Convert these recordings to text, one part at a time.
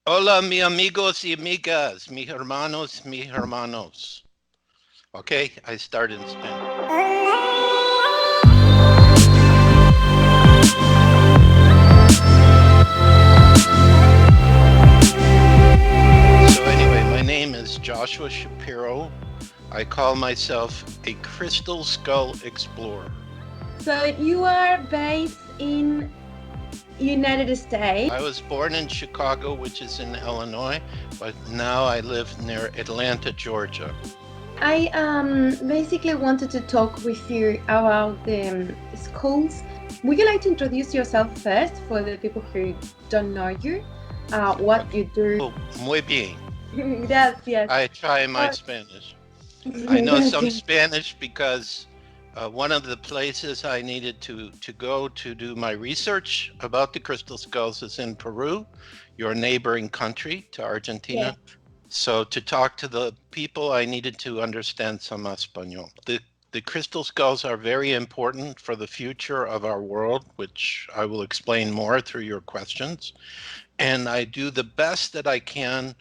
Hola, mi amigos y amigas, mi hermanos, mi hermanos. Okay, I started in Spanish. So, anyway, my name is Joshua Shapiro. I call myself a crystal skull explorer. So you are based in United States. I was born in Chicago, which is in Illinois, but now I live near Atlanta, Georgia. I basically wanted to talk with you about the schools. Would you like to introduce yourself first for the people who don't know you? What you do? Oh, muy bien. Gracias. I try my Uh, Spanish. I know some Gracias. Spanish because one of the places I needed to go to do my research about the crystal skulls is in Peru, your neighboring country to Yes. Argentina. So to talk to the people, I needed to understand some Espanol. The crystal skulls are very important for the future of our world, which I will explain more through your questions. And I do the best that I can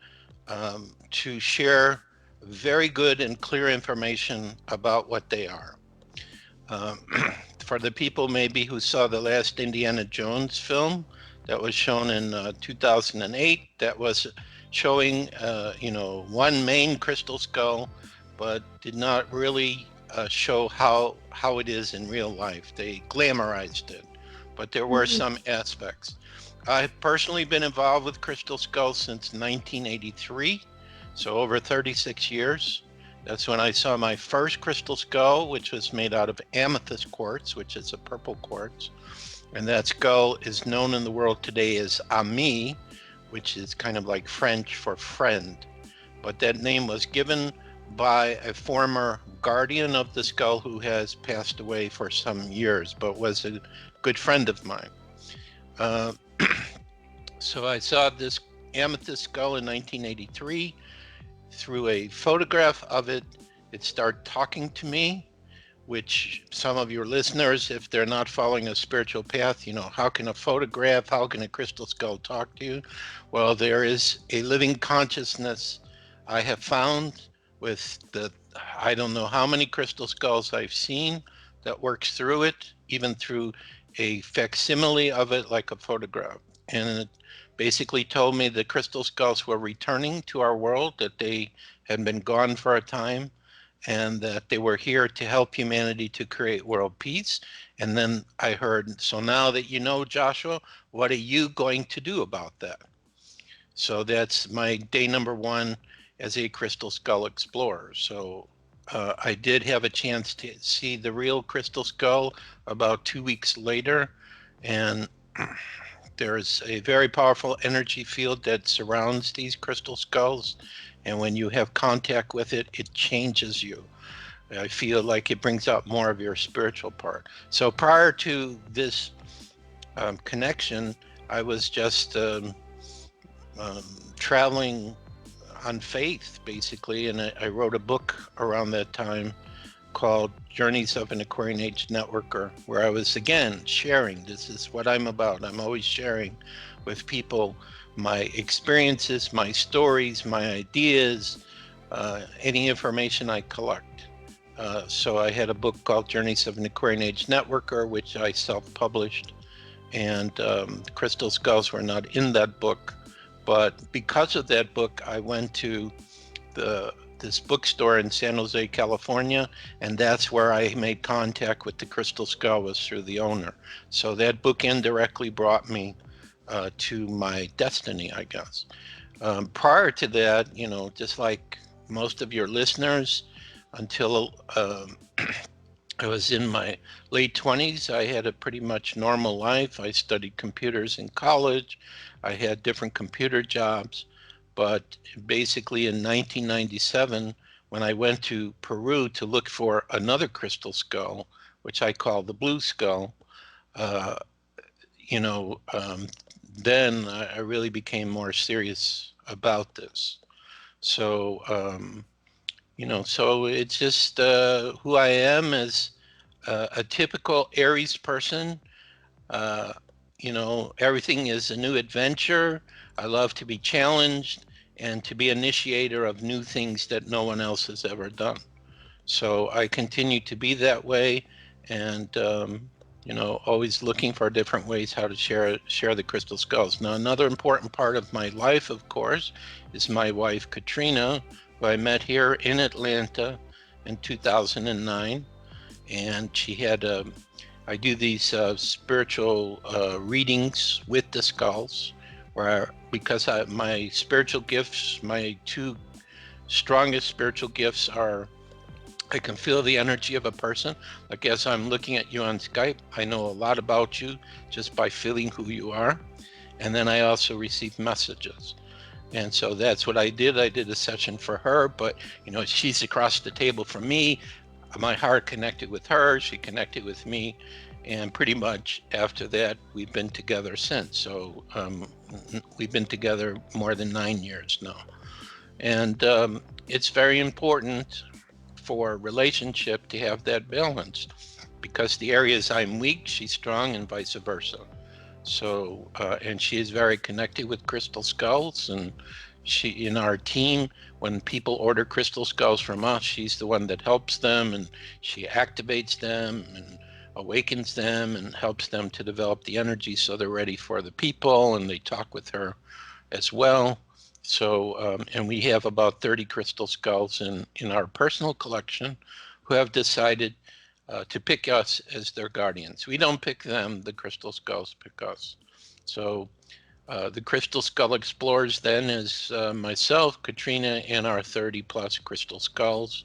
to share very good and clear information about what they are. Um, for the people maybe who saw the last Indiana Jones film that was shown in 2008, that was showing, one main crystal skull, but did not really show how it is in real life. They glamorized it, but there were Mhm. some aspects. I've personally been involved with crystal skulls since 1983, so over 36 years. That's when I saw my first crystal skull, which was made out of amethyst quartz, which is a purple quartz. And that skull is known in the world today as Ami, which is kind of like French for friend. But that name was given by a former guardian of the skull who has passed away for some years, but was a good friend of mine. Uh, so I saw this amethyst skull in 1983 through a photograph of it. It started talking to me, which some of your listeners, if they're not following a spiritual path, how can a photograph, how can a crystal skull talk to you? Well, there is a living consciousness I have found with I don't know how many crystal skulls I've seen that works through it, even through a facsimile of it, like a photograph. And it basically told me the crystal skulls were returning to our world, that they had been gone for a time, and that they were here to help humanity to create world peace. And then I heard, so now that you know, Joshua, what are you going to do about that? So that's my day number one as a crystal skull explorer. So I did have a chance to see the real crystal skull about 2 weeks later. And there's a very powerful energy field that surrounds these crystal skulls. And when you have contact with it, it changes you. I feel like it brings out more of your spiritual part. So prior to this connection, I was just um, traveling on faith, basically, and I wrote a book around that time called Journeys of an Aquarian Age Networker, where I was again sharing. This is what I'm about. I'm always sharing with people my experiences, my stories, my ideas, any information I collect. So I had a book called Journeys of an Aquarian Age Networker, which I self-published, and Crystal Skulls were not in that book. But because of that book, I went to this bookstore in San Jose, California, and that's where I made contact with the Crystal Skull, was through the owner. So that book indirectly brought me to my destiny, I guess. Prior to that, just like most of your listeners, until I was in my late 20s, I had a pretty much normal life. I studied computers in college. I had different computer jobs. But basically in 1997, when I went to Peru to look for another crystal skull, which I call the blue skull, uh, you know, um, then I really became more serious about this. So, so it's just who I am as a typical Aries person. uh, Everything is a new adventure. I love to be challenged and to be initiator of new things that no one else has ever done. So I continue to be that way, and always looking for different ways how to share the crystal skulls. Now, another important part of my life, of course, is my wife Katrina, who I met here in Atlanta in 2009, and she had I do these spiritual readings with the skulls, where because my spiritual gifts, my two strongest spiritual gifts are I can feel the energy of a person. Like as I'm looking at you on Skype, I know a lot about you just by feeling who you are. And then I also receive messages. And so that's what I did. I did a session for her, but she's across the table from me. My heart connected with her, she connected with me. And pretty much after that, we've been together since. So we've been together more than 9 years now. And it's very important for a relationship to have that balance, because the areas I'm weak, she's strong, and vice versa. So, and she is very connected with crystal skulls, and she, in our team, when people order crystal skulls from us, she's the one that helps them, and she activates them and awakens them and helps them to develop the energy so they're ready for the people, and they talk with her as well. So, and we have about 30 crystal skulls in our personal collection who have decided to pick us as their guardians. We don't pick them, the crystal skulls pick us. So the Crystal Skull Explorers then is myself, Katrina, and our 30 plus crystal skulls.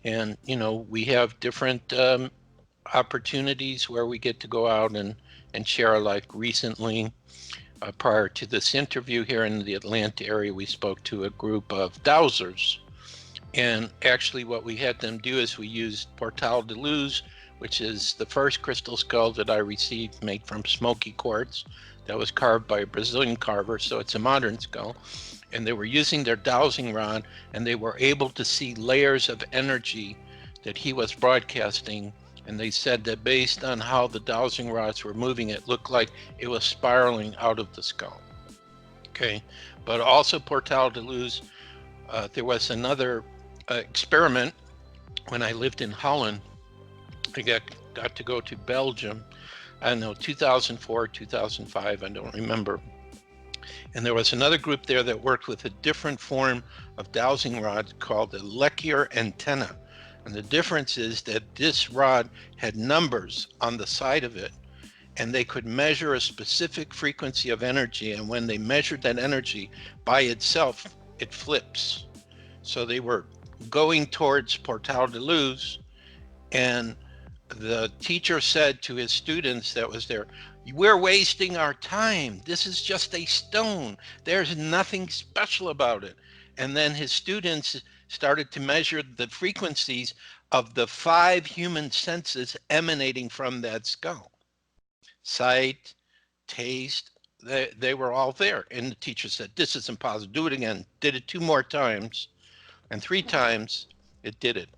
And, we have different opportunities where we get to go out and share. Like recently, prior to this interview here in the Atlanta area, we spoke to a group of dowsers. And actually what we had them do is we used Portal de Luz, which is the first crystal skull that I received made from smoky quartz that was carved by a Brazilian carver. So it's a modern skull. And they were using their dowsing rod, and they were able to see layers of energy that he was broadcasting. And they said that based on how the dowsing rods were moving, it looked like it was spiraling out of the skull. Okay, but also Portal de Luz, there was another experiment when I lived in Holland. I got to go to Belgium, I don't know, 2004, 2005, I don't remember. And there was another group there that worked with a different form of dowsing rod called the Lequier antenna. And the difference is that this rod had numbers on the side of it, and they could measure a specific frequency of energy. And when they measured that energy by itself, it flips. So they were going towards Portal de Luz, and the teacher said to his students that was there, "We're wasting our time. This is just a stone. There's nothing special about it." And then his students started to measure the frequencies of the 5 human senses emanating from that skull. Sight, taste, they were all there. And the teacher said, "This is impossible. Do it again." Did it 2 more times, and 3 times it did it.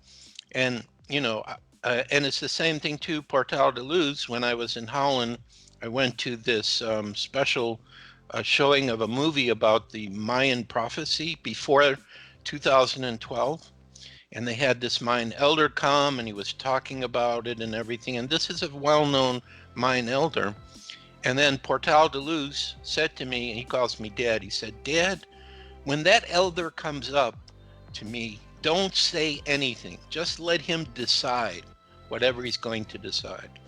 And, and it's the same thing too, Portal de Luz. When I was in Holland, I went to this special showing of a movie about the Mayan prophecy before 2012. And they had this Mayan elder come, and he was talking about it and everything. And this is a well-known Mayan elder. And then Portal de Luz said to me, and he calls me Dad, he said, "Dad, when that elder comes up to me, don't say anything. Just let him decide whatever he's going to decide."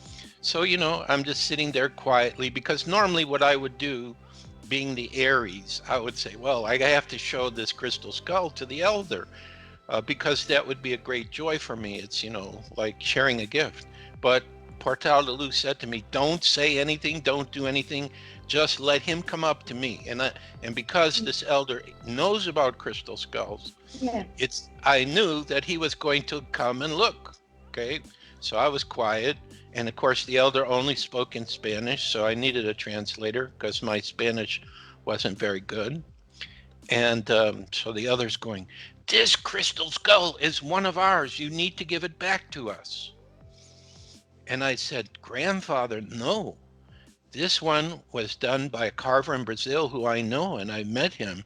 So, I'm just sitting there quietly, because normally what I would do, being the Aries, I would say, well, I have to show this crystal skull to the elder, because that would be a great joy for me. It's, like sharing a gift. But Portal de Luz said to me, "Don't say anything, don't do anything, just let him come up to me." And because this elder knows about crystal skulls, Yeah. I knew that he was going to come and look. Okay, so I was quiet, and of course the elder only spoke in Spanish, so I needed a translator because my Spanish wasn't very good. And so the other's going, "This crystal skull is one of ours. You need to give it back to us." And I said, "Grandfather, no. This one was done by a carver in Brazil who I know, and I met him,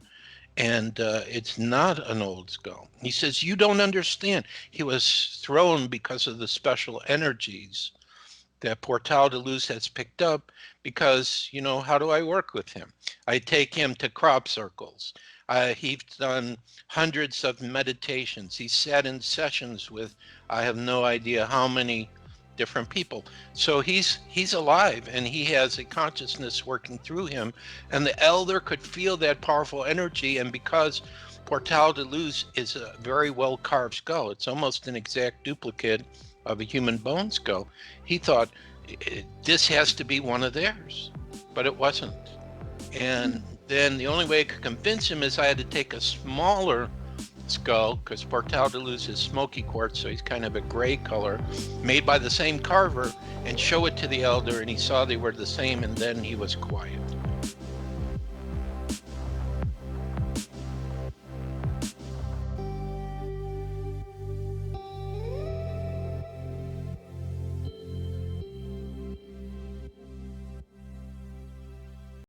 and it's not an old skull. He says, you don't understand. He was thrown because of the special energies that Portal de Luz has picked up because, how do I work with him? I take him to crop circles. He's done hundreds of meditations. He sat in sessions with, I have no idea how many different people. So he's alive, and he has a consciousness working through him. And the elder could feel that powerful energy. And because Portal de Luz is a very well carved skull, it's almost an exact duplicate of a human bone skull, he thought this has to be one of theirs, but it wasn't. And then the only way I could convince him is I had to take a smaller skull, because Portal de Luz is smoky quartz, so he's kind of a gray color, made by the same carver, and show it to the elder, and he saw they were the same, and then he was quiet.